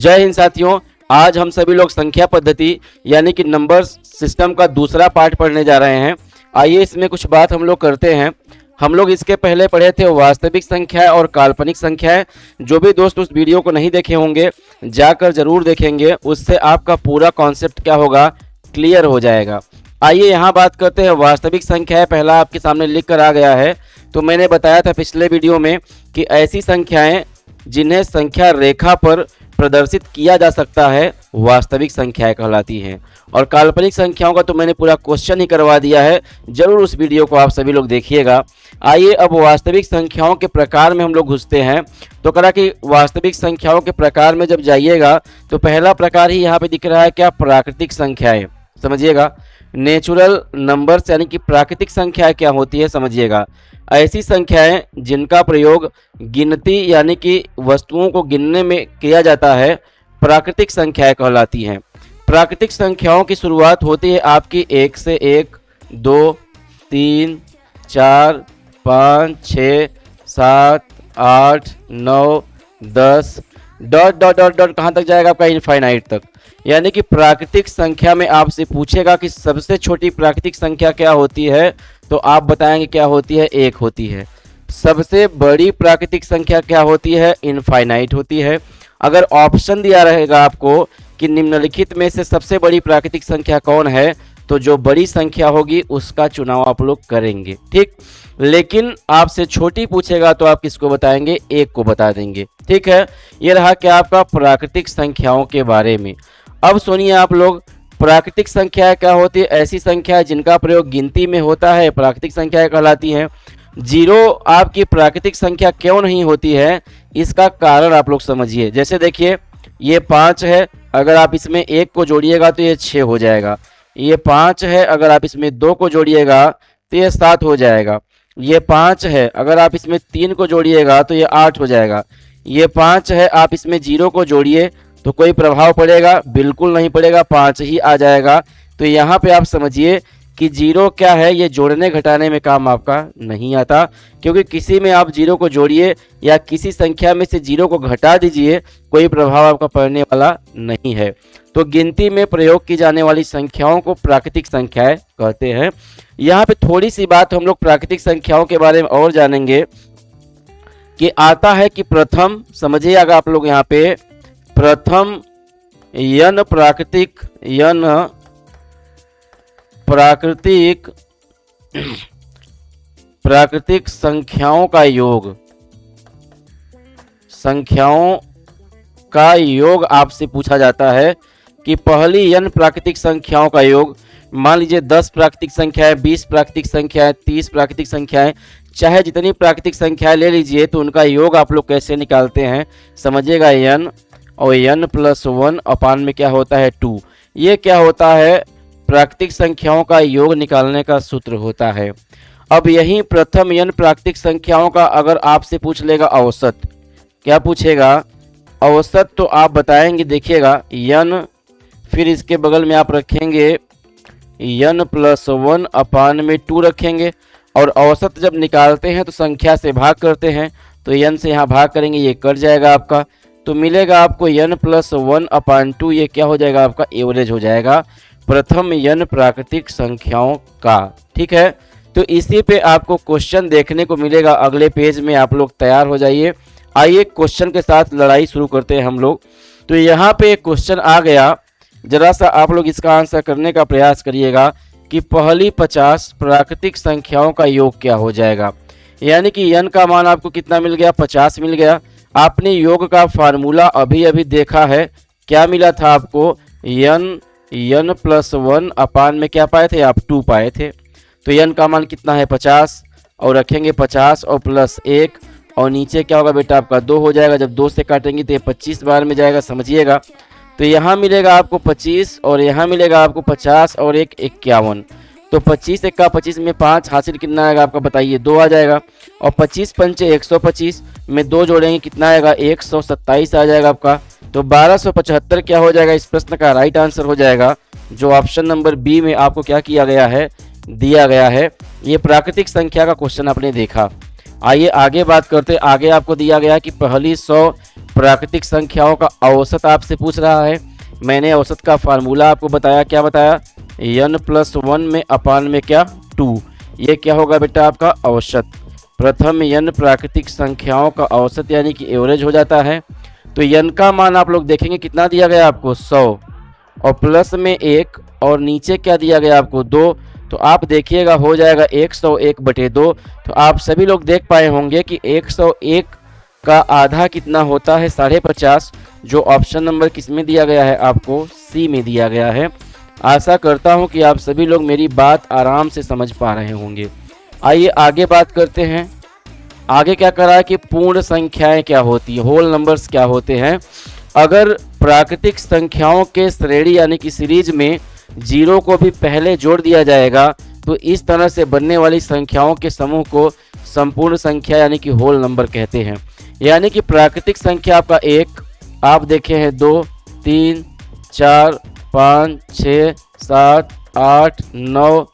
जय हिंद साथियों। आज हम सभी लोग संख्या पद्धति यानी कि नंबर सिस्टम का दूसरा पार्ट पढ़ने जा रहे हैं। आइए इसमें कुछ बात हम लोग करते हैं। हम लोग इसके पहले पढ़े थे वास्तविक संख्याएं और काल्पनिक संख्याएं। जो भी दोस्त उस वीडियो को नहीं देखे होंगे जाकर जरूर देखेंगे, उससे आपका पूरा कॉन्सेप्ट क्या होगा, क्लियर हो जाएगा। आइए यहाँ बात करते हैं वास्तविक संख्याएं। पहला आपके सामने लिख कर आ गया है। तो मैंने बताया था पिछले वीडियो में कि ऐसी संख्याएं जिन्हें संख्या रेखा पर प्रदर्शित किया जा सकता है वास्तविक संख्याएं कहलाती हैं। और काल्पनिक संख्याओं का तो मैंने पूरा क्वेश्चन ही करवा दिया है, जरूर उस वीडियो को आप सभी लोग देखिएगा। आइए अब वास्तविक संख्याओं के प्रकार में हम लोग घुसते हैं। तो कहा कि वास्तविक संख्याओं के प्रकार में जब जाइएगा तो पहला प्रकार ही यहाँ पे दिख रहा है क्या, प्राकृतिक संख्याएं। समझिएगा, नेचुरल नंबर्स यानी कि प्राकृतिक संख्याएं क्या होती है समझिएगा। ऐसी संख्याएं जिनका प्रयोग गिनती यानी कि वस्तुओं को गिनने में किया जाता है प्राकृतिक संख्याएं कहलाती हैं। प्राकृतिक संख्याओं की शुरुआत होती है आपकी 1 से 1, 2, 3, 4, 5, 6, 7, 8, 9, 10 डॉट डॉट डॉट डॉट कहाँ तक जाएगा आपका, इनफाइनाइट तक। यानी कि प्राकृतिक संख्या में आपसे पूछेगा कि सबसे छोटी प्राकृतिक संख्या क्या होती है, तो आप बताएंगे क्या होती है, 1 होती है। सबसे बड़ी प्राकृतिक संख्या क्या होती है, इनफाइनाइट होती है। अगर ऑप्शन दिया रहेगा आपको कि निम्नलिखित में से सबसे बड़ी प्राकृतिक संख्या कौन है, तो जो बड़ी संख्या होगी उसका चुनाव आप लोग करेंगे, ठीक। लेकिन आपसे छोटी पूछेगा तो आप किसको बताएंगे, 1 को बता देंगे, ठीक है। ये रहा क्या आपका प्राकृतिक संख्याओं के बारे में। अब सुनिए आप लोग, प्राकृतिक संख्या क्या होती है, ऐसी संख्या जिनका प्रयोग गिनती में होता है प्राकृतिक संख्या कहलाती हैं। जीरो आपकी प्राकृतिक संख्या क्यों नहीं होती है, इसका कारण आप लोग समझिए। जैसे देखिए ये 5 है, अगर आप इसमें 1 को जोड़िएगा तो ये 6 हो जाएगा। ये 5 है, अगर आप इसमें 2 को जोड़िएगा तो ये 7 हो जाएगा। ये 5 है, अगर आप इसमें 3 को जोड़िएगा तो ये 8 हो जाएगा। ये 5 है, आप इसमें 0 को जोड़िए तो कोई प्रभाव पड़ेगा, बिल्कुल नहीं पड़ेगा, 5 ही आ जाएगा। तो यहाँ पे आप समझिए कि 0 क्या है, ये जोड़ने घटाने में काम आपका नहीं आता, क्योंकि किसी में आप 0 को जोड़िए या किसी संख्या में से 0 को घटा दीजिए, कोई प्रभाव आपका पड़ने वाला नहीं है। तो गिनती में प्रयोग की जाने वाली संख्याओं को प्राकृतिक संख्याएं कहते हैं। यहाँ पे थोड़ी सी बात हम लोग प्राकृतिक संख्याओं के बारे में और जानेंगे कि आता है कि प्रथम, समझिएगा आप लोग यहाँ पे, प्रथम यन प्राकृतिक संख्याओं का योग, संख्याओं का योग आपसे पूछा जाता है कि पहली n प्राकृतिक संख्याओं का योग। मान लीजिए 10 प्राकृतिक संख्याएं, 20 प्राकृतिक संख्याएं, 30 प्राकृतिक संख्याएं, चाहे जितनी प्राकृतिक संख्याएं ले लीजिए, तो उनका योग आप लोग कैसे निकालते हैं समझिएगा। n और n + 1 अपान में क्या होता है, 2। ये क्या होता है, प्राकृतिक संख्याओं का योग निकालने का सूत्र होता है। अब यही प्रथम n प्राकृतिक संख्याओं का अगर आपसे पूछ लेगा औसत, क्या पूछेगा, औसत, तो आप बताएंगे, देखिएगा n, फिर इसके बगल में आप रखेंगे n + 1 अपान में 2 रखेंगे। और औसत जब निकालते हैं तो संख्या से भाग करते हैं, तो n से यहाँ भाग करेंगे, ये कट जाएगा आपका, तो मिलेगा आपको n + 1 अपान 2। ये क्या हो जाएगा आपका, एवरेज हो जाएगा प्रथम n प्राकृतिक संख्याओं का, ठीक है। तो इसी पे आपको क्वेश्चन देखने को मिलेगा अगले पेज में, आप लोग तैयार हो जाइए। आइए क्वेश्चन के साथ लड़ाई शुरू करते हैं हम लोग। तो यहाँ पे एक क्वेश्चन आ गया, जरा सा आप लोग इसका आंसर करने का प्रयास करिएगा कि पहली 50 प्राकृतिक संख्याओं का योग क्या हो जाएगा। यानी कि n का मान आपको कितना मिल गया, 50 मिल गया। आपने योग का फार्मूला अभी अभी देखा है, क्या मिला था आपको, n + 1 अपान में क्या पाए थे आप, 2 पाए थे। तो n का मान कितना है, 50, और रखेंगे 50 और +1, और नीचे क्या होगा बेटा आपका 2 हो जाएगा। जब 2 से काटेंगे तो ये 25 बार में जाएगा, समझिएगा। तो यहाँ मिलेगा आपको 25 और यहाँ मिलेगा आपको 50 और 1 51। तो 25 1 का 25 में 5 हासिल कितना आएगा आपका, बताइए, 2 आ जाएगा। और 25 पंचे 125 में 2 जोड़ेंगे कितना आएगा, 127 आ जाएगा आपका। तो 1275 क्या हो जाएगा, इस प्रश्न का राइट आंसर हो जाएगा, जो ऑप्शन नंबर बी में आपको क्या किया गया है, दिया गया है। ये प्राकृतिक संख्या का क्वेश्चन आपने देखा। आइए आगे बात करते हैं। आगे आपको दिया गया है कि पहली 100 प्राकृतिक संख्याओं का औसत आपसे पूछ रहा है। मैंने औसत का फार्मूला आपको बताया, क्या बताया, n+1 में अपान में क्या 2। ये क्या होगा बेटा आपका औसत। प्रथम n प्राकृतिक संख्याओं का औसत यानी कि एवरेज हो जाता है। तो n का मान आप लोग देखेंगे कितना दिया गया आपको 100 और प्लस में 1 और नीचे क्या दिया गया आपको 2। तो आप देखिएगा हो जाएगा 101/2। तो आप सभी लोग देख पाए होंगे कि 101 का आधा कितना होता है 50.5, जो ऑप्शन नंबर किस में दिया गया है आपको सी में दिया गया है। आशा करता हूं कि आप सभी लोग मेरी बात आराम से समझ पा रहे होंगे। आइए आगे बात करते हैं। आगे क्या करा है कि पूर्ण संख्याएं क्या होती है, होल नंबर्स क्या होते हैं। अगर प्राकृतिक संख्याओं के श्रेणी यानी कि सीरीज में जीरो को भी पहले जोड़ दिया जाएगा तो इस तरह से बनने वाली संख्याओं के समूह को संपूर्ण संख्या यानी कि होल नंबर कहते हैं। यानी कि प्राकृतिक संख्या आपका 1, आप देखे हैं 2, 3, 4, 5, 6, 7, 8, 9,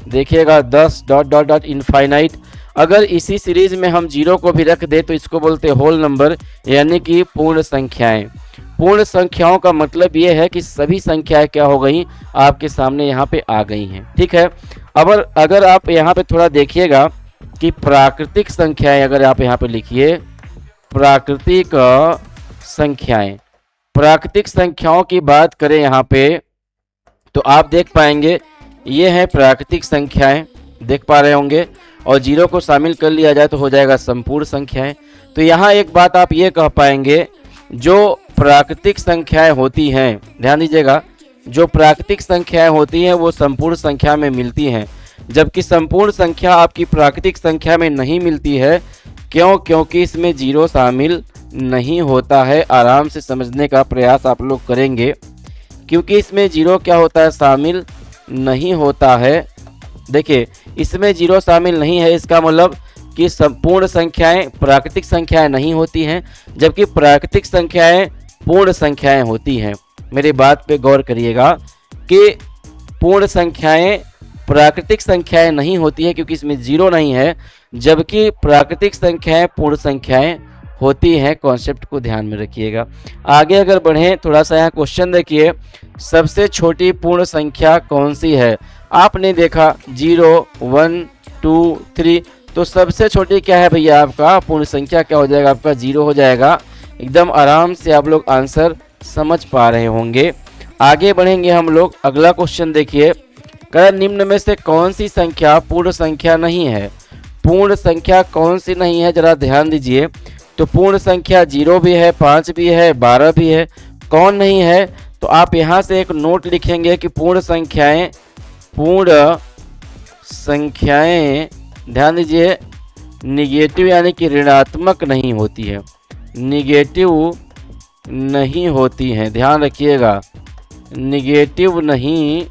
देखिएगा 10 डॉट डॉट डॉट इनफाइनाइट। अगर इसी सीरीज में हम जीरो को भी रख दे तो इसको बोलते हैं होल नंबर यानी कि पूर्ण संख्याएं। पूर्ण संख्याओं का मतलब ये है कि सभी संख्याएं क्या हो गई आपके सामने यहाँ पे आ गई हैं। ठीक है। अब अगर आप यहाँ पे थोड़ा देखिएगा कि प्राकृतिक संख्याएं, अगर आप यहाँ पे लिखिए प्राकृतिक संख्याएं, प्राकृतिक संख्याओं की बात करें यहाँ पे तो आप देख पाएंगे ये है प्राकृतिक संख्याएं, देख पा रहे होंगे, और जीरो को शामिल कर लिया जाए तो हो जाएगा संपूर्ण संख्याएं। तो यहाँ एक बात आप ये कह पाएंगे, जो प्राकृतिक संख्याएं होती हैं, ध्यान दीजिएगा, जो प्राकृतिक संख्याएं होती हैं वो संपूर्ण संख्या में मिलती हैं, जबकि संपूर्ण संख्या आपकी प्राकृतिक संख्या में नहीं मिलती है। क्यों? क्योंकि इसमें जीरो शामिल नहीं होता है। आराम से समझने का प्रयास आप लोग करेंगे, क्योंकि इसमें जीरो क्या होता है, शामिल नहीं होता है। देखिए इसमें जीरो शामिल नहीं है, इसका मतलब कि संपूर्ण संख्याएं प्राकृतिक संख्याएं नहीं होती हैं, जबकि प्राकृतिक संख्याएं पूर्ण संख्याएं होती हैं। मेरी बात पे गौर करिएगा कि पूर्ण संख्याएं प्राकृतिक संख्याएं नहीं होती है क्योंकि इसमें जीरो नहीं है, जबकि प्राकृतिक संख्याएं पूर्ण संख्याएं होती हैं। कॉन्सेप्ट को ध्यान में रखिएगा। आगे अगर बढ़ें, थोड़ा सा यहाँ क्वेश्चन देखिए, सबसे छोटी पूर्ण संख्या कौन सी है। आपने देखा 0, 1, 2, 3, तो सबसे छोटी क्या है भैया आपका पूर्ण संख्या क्या हो जाएगा आपका 0 हो जाएगा। एकदम आराम से आप लोग आंसर समझ पा रहे होंगे। आगे बढ़ेंगे हम लोग। अगला क्वेश्चन देखिए, कह निम्न में से कौन सी संख्या पूर्ण संख्या नहीं है। पूर्ण संख्या कौन सी नहीं है, जरा ध्यान दीजिए। तो पूर्ण संख्या 0 भी है, 5 भी है, 12 भी है। कौन नहीं है? तो आप यहाँ से एक नोट लिखेंगे कि पूर्ण संख्याएं ध्यान दीजिए निगेटिव यानी कि ऋणात्मक नहीं होती है, निगेटिव नहीं होती हैं। ध्यान रखिएगा, निगेटिव नहीं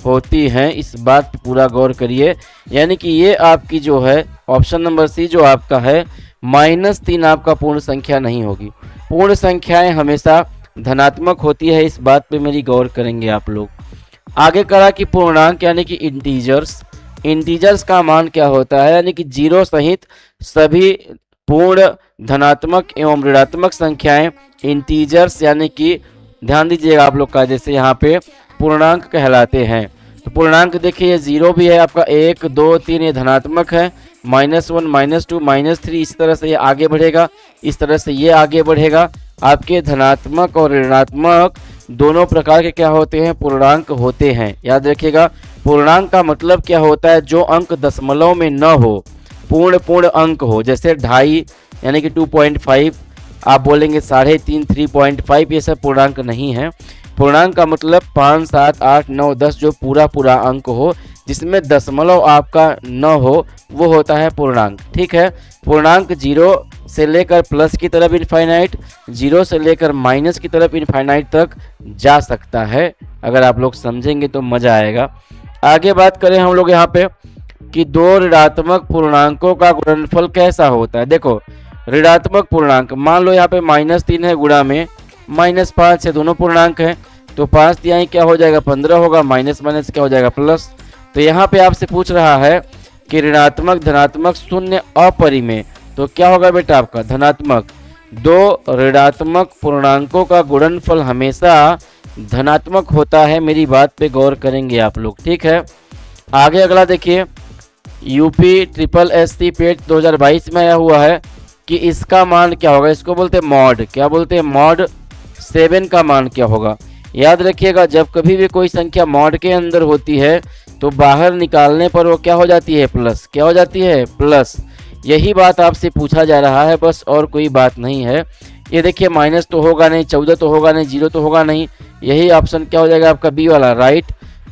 होती हैं, इस बात पर पूरा गौर करिए। यानी कि ये आपकी जो है ऑप्शन नंबर सी जो आपका है -3 आपका पूर्ण संख्या नहीं होगी। पूर्ण संख्याएं हमेशा धनात्मक होती है, इस बात पे मेरी गौर करेंगे आप लोग। आगे करा कि पूर्णांक यानी कि इंटीजर्स का मान क्या होता है, यानी कि जीरो सहित सभी पूर्ण धनात्मक एवं ऋणात्मक संख्याएं इंटीजर्स यानी कि ध्यान दीजिएगा आप लोग का, जैसे यहाँ पे पूर्णांक कहलाते हैं। तो पूर्णांक देखिए ये 0 भी है आपका, 1, 2, 3 ये धनात्मक है, -1, -2, -3 इस तरह से ये आगे बढ़ेगा, इस तरह से ये आगे बढ़ेगा। आपके धनात्मक और ऋणात्मक दोनों प्रकार के क्या होते हैं, पूर्णांक होते हैं। याद रखिएगा, पूर्णांक का मतलब क्या होता है, जो अंक दशमलव में न हो, पूर्ण अंक हो। जैसे 2.5 यानी कि 2.5, आप बोलेंगे 3.5, 3.5, ये सब पूर्णांक नहीं है। पूर्णांक का मतलब 5, 7, 8, 9, 10 जो पूरा अंक हो, जिसमें दशमलव आपका न हो, वो होता है पूर्णांक। ठीक है। पूर्णांक 0 से लेकर प्लस की तरफ इनफाइनाइट, 0 से लेकर माइनस की तरफ इनफाइनाइट तक जा सकता है। अगर आप लोग समझेंगे तो मज़ा आएगा। आगे बात करें हम लोग यहाँ पे कि दो ऋणात्मक पूर्णांकों का गुणनफल कैसा होता है। देखो ऋणात्मक पूर्णांक, मान लो यहाँ पे -3 है, गुणा में -5 है, दोनों पूर्णांक है, तो 5 तिहाई क्या हो जाएगा 15 होगा, माइनस क्या हो जाएगा प्लस। तो यहाँ पे आपसे पूछ रहा है कि ऋणात्मक, धनात्मक, शून्य, अपरिमेय, तो क्या होगा बेटा आपका धनात्मक। दो ऋणात्मक पूर्णांकों का गुणनफल हमेशा धनात्मक होता है। मेरी बात पे गौर करेंगे आप लोग, ठीक है। आगे अगला देखिए, यूपी ट्रिपल एससी पेट 2022 में आया हुआ है कि इसका मान क्या होगा। इसको बोलते हैं मॉड, क्या बोलते हैं मॉड 7 का मान क्या होगा। याद रखिएगा, जब कभी भी कोई संख्या मॉड के अंदर होती है तो बाहर निकालने पर वो क्या हो जाती है प्लस, क्या हो जाती है प्लस। यही बात आपसे पूछा जा रहा है बस, और कोई बात नहीं है। ये देखिए माइनस तो होगा नहीं, 14 तो होगा नहीं, 0 तो होगा नहीं, यही ऑप्शन क्या हो जाएगा आपका बी वाला, राइट।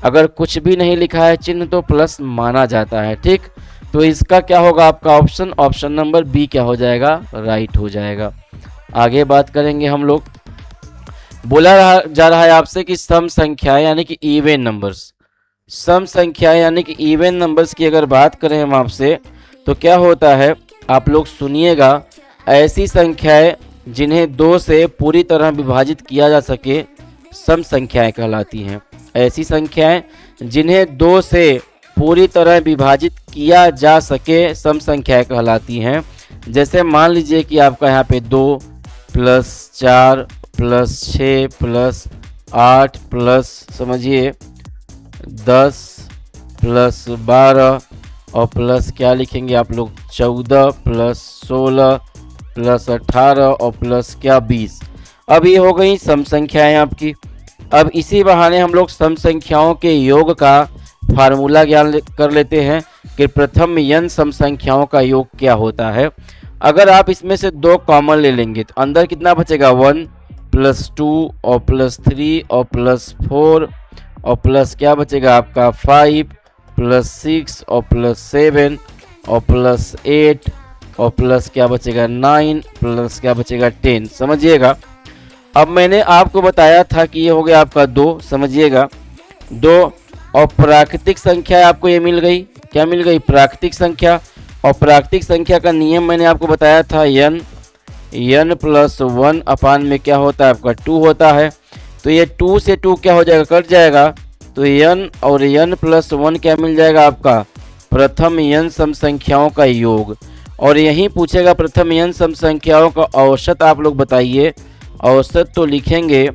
अगर कुछ भी नहीं लिखा है चिन्ह तो प्लस माना जाता है, ठीक। तो इसका क्या होगा आपका ऑप्शन नंबर बी क्या हो जाएगा, राइट हो जाएगा। आगे बात करेंगे हम लोग। बोला जा रहा है आपसे कि सम संख्याएं यानी कि इवन नंबर्स, सम संख्याएं यानी कि इवन नंबर्स की अगर बात करें हम आपसे तो क्या होता है, आप लोग सुनिएगा। ऐसी संख्याएं जिन्हें 2 से पूरी तरह विभाजित किया जा सके सम संख्याएं कहलाती हैं। ऐसी संख्याएं जिन्हें 2 से पूरी तरह विभाजित किया जा सके सम संख्याएं कहलाती हैं। जैसे मान लीजिए कि आपका यहाँ पे 2 + 4 + 6 + 8 प्लस समझिए 10 + 12 और प्लस क्या लिखेंगे आप लोग 14 + 16 + 18 और प्लस क्या 20। अब ये हो गई सम संख्याएं आपकी। अब इसी बहाने हम लोग सम संख्याओं के योग का फार्मूला ज्ञान कर लेते हैं कि प्रथम n सम संख्याओं का योग क्या होता है। अगर आप इसमें से 2 कॉमन ले लेंगे तो अंदर कितना बचेगा 1 + 2 और +3 और +4 और प्लस क्या बचेगा आपका 5 + 6 और +7 और +8 और प्लस क्या बचेगा 9 प्लस क्या बचेगा 10। समझिएगा, अब मैंने आपको बताया था कि ये हो गया आपका 2, समझिएगा 2। और प्राकृतिक संख्या आपको ये मिल गई, क्या मिल गई प्राकृतिक संख्या। और प्राकृतिक संख्या का नियम मैंने आपको बताया था n + 1 अपान में क्या होता है आपका 2 होता है। तो ये 2 से 2 क्या हो जाएगा कट जाएगा, तो n और n + 1 क्या मिल जाएगा आपका प्रथम n सम संख्याओं का योग। और यही पूछेगा प्रथम n सम संख्याओं का औसत आप लोग बताइए। औसत तो लिखेंगे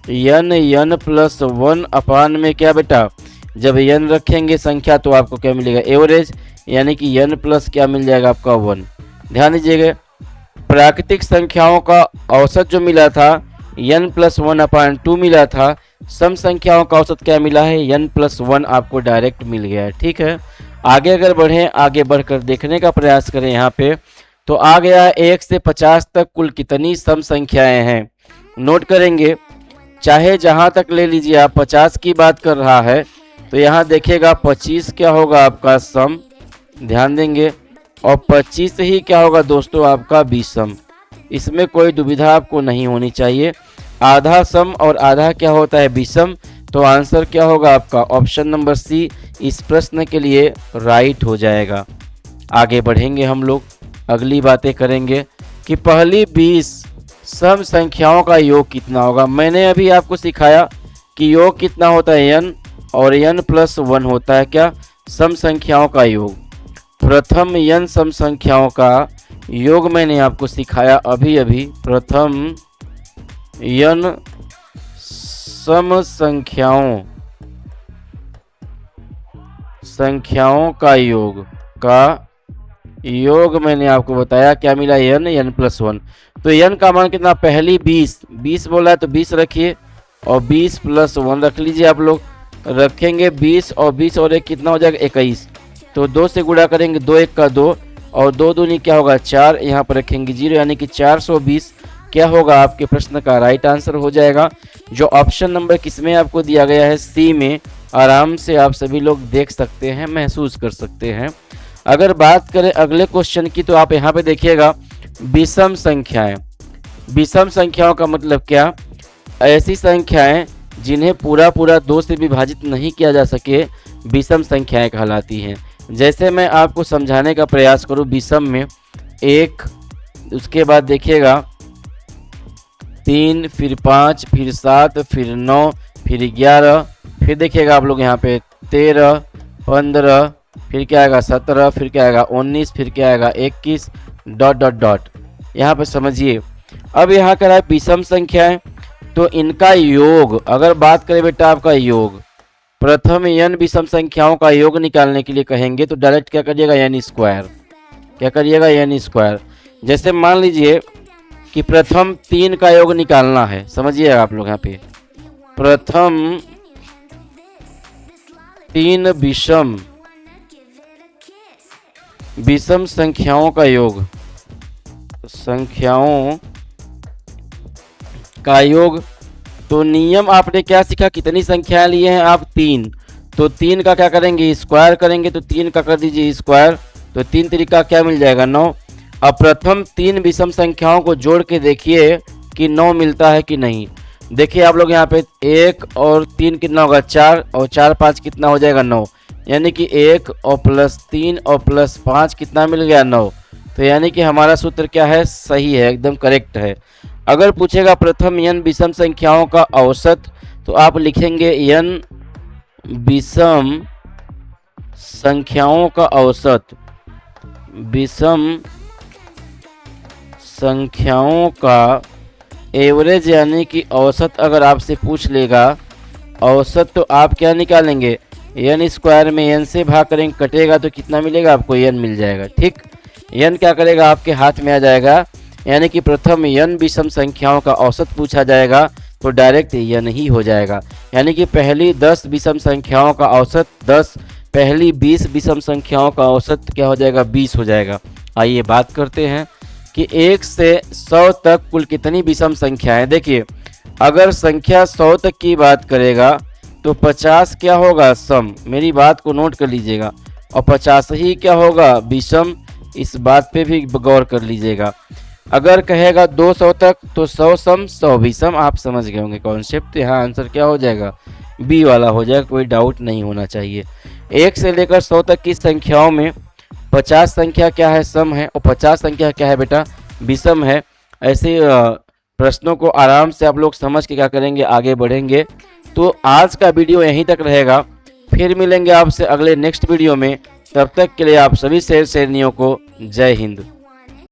n + 1 अपान में क्या बेटा, जब n रखेंगे संख्या तो आपको क्या मिलेगा एवरेज, यानी कि n प्लस क्या मिल जाएगा आपका 1। ध्यान दीजिएगा, प्राकृतिक संख्याओं का औसत जो मिला था n + 1 अपान 2 मिला था, सम संख्याओं का औसत क्या मिला है n + 1 आपको डायरेक्ट मिल गया है, ठीक है। आगे अगर बढ़ें, आगे बढ़कर देखने का प्रयास करें यहाँ पे, तो आ गया 1 से 50 तक कुल कितनी सम संख्याएं हैं। नोट करेंगे, चाहे जहां तक ले लीजिए आप 50 की बात कर रहा है तो यहाँ देखिएगा 25 क्या होगा आपका सम, ध्यान देंगे, और 25 ही क्या होगा दोस्तों आपका विषम। इसमें कोई दुविधा आपको नहीं होनी चाहिए। आधा सम और आधा क्या होता है विषम। तो आंसर क्या होगा आपका ऑप्शन नंबर सी इस प्रश्न के लिए राइट हो जाएगा। आगे बढ़ेंगे हम लोग, अगली बातें करेंगे कि पहली 20 सम संख्याओं का योग कितना होगा। मैंने अभी आपको सिखाया कि योग कितना होता है n और n + 1 होता है क्या सम संख्याओं का योग। प्रथम n सम संख्याओं का योग मैंने आपको सिखाया अभी अभी। प्रथम n सम संख्याओं का योग मैंने आपको बताया क्या मिला n + 1। तो n का मान कितना, पहली 20 बोला है तो 20 रखिए और 20 + 1 रख लीजिए। आप लोग रखेंगे 20 और 20 और 1 कितना हो जाएगा 21। तो 2 से गुणा करेंगे, 2 1 का 2 और 2 दूनी क्या होगा 4, यहाँ पर रखेंगे 0 यानी कि 420 क्या होगा आपके प्रश्न का राइट आंसर हो जाएगा। जो ऑप्शन नंबर किसमें आपको दिया गया है सी में, आराम से आप सभी लोग देख सकते हैं, महसूस कर सकते हैं। अगर बात करें अगले क्वेश्चन की तो आप यहाँ पे देखिएगा विषम संख्याएं। विषम संख्याओं का मतलब क्या, ऐसी संख्याएं जिन्हें पूरा 2 से विभाजित नहीं किया जा सके विषम संख्याएं कहलाती हैं। जैसे मैं आपको समझाने का प्रयास करूं, विषम में 1, उसके बाद देखिएगा 3, फिर 5, फिर 7, फिर 9, फिर 11, फिर देखिएगा आप लोग यहाँ पे 13, 15, फिर क्या आएगा 17, फिर क्या आएगा 19, फिर क्या आएगा 21 डॉट डॉट डॉट। यहाँ पे समझिए। अब यहाँ करा है विषम संख्याएं, तो इनका योग अगर बात करें बेटा आपका योग, प्रथम n विषम संख्याओं का योग निकालने के लिए कहेंगे तो डायरेक्ट क्या करिएगा n स्क्वायर, क्या करिएगा n स्क्वायर। जैसे मान लीजिए कि प्रथम 3 का योग निकालना है, समझिएगा आप लोग यहाँ पे, प्रथम 3 विषम संख्याओं का योग, संख्याओं का योग। तो नियम आपने क्या सीखा, कितनी संख्याएं लिए हैं आप 3, तो 3 का क्या करेंगे स्क्वायर करेंगे, तो 3 का कर दीजिए स्क्वायर, तो 3 तरीका क्या मिल जाएगा 9। अब प्रथम 3 विषम संख्याओं को जोड़ के देखिए कि 9 मिलता है कि नहीं। देखिए आप लोग यहाँ पे 1 और 3 कितना होगा 4, और 4 5 कितना हो जाएगा 9, यानी कि 1 और प्लस 3 और प्लस 5 कितना मिल गया 9। तो यानी कि हमारा सूत्र क्या है, सही है, एकदम करेक्ट है। अगर पूछेगा प्रथम n विषम संख्याओं का औसत, तो आप लिखेंगे n विषम संख्याओं का औसत, विषम संख्याओं का एवरेज यानी कि औसत। अगर आपसे पूछ लेगा औसत तो आप क्या निकालेंगे, n स्क्वायर में n से भाग करेंगे, कटेगा तो कितना मिलेगा आपको n मिल जाएगा। ठीक, n क्या करेगा आपके हाथ में आ जाएगा, यानी कि प्रथम n विषम संख्याओं का औसत पूछा जाएगा तो डायरेक्ट n ही हो जाएगा। यानी कि पहली 10 विषम संख्याओं का औसत 10, पहली 20 विषम संख्याओं का औसत क्या हो जाएगा 20 हो जाएगा। आइए बात करते हैं कि 1 से 100 तक कुल कितनी विषम संख्याएं। देखिए अगर संख्या 100 तक की बात करेगा तो 50 क्या होगा सम, मेरी बात को नोट कर लीजिएगा, और 50 ही क्या होगा विषम, इस बात पे भी गौर कर लीजिएगा। अगर कहेगा 200 तक तो 100 सम 100 विषम, आप समझ गए होंगे कॉन्सेप्ट। यहाँ आंसर क्या हो जाएगा बी वाला हो जाएगा, कोई डाउट नहीं होना चाहिए। 1 से लेकर 100 तक की संख्याओं में 50 संख्या क्या है सम है, और 50 संख्या क्या है बेटा विषम है। ऐसे प्रश्नों को आराम से आप लोग समझ के क्या करेंगे आगे बढ़ेंगे। तो आज का वीडियो यहीं तक रहेगा, फिर मिलेंगे आपसे अगले नेक्स्ट वीडियो में। तब तक के लिए आप सभी शेर शेरनियों को जय हिंद।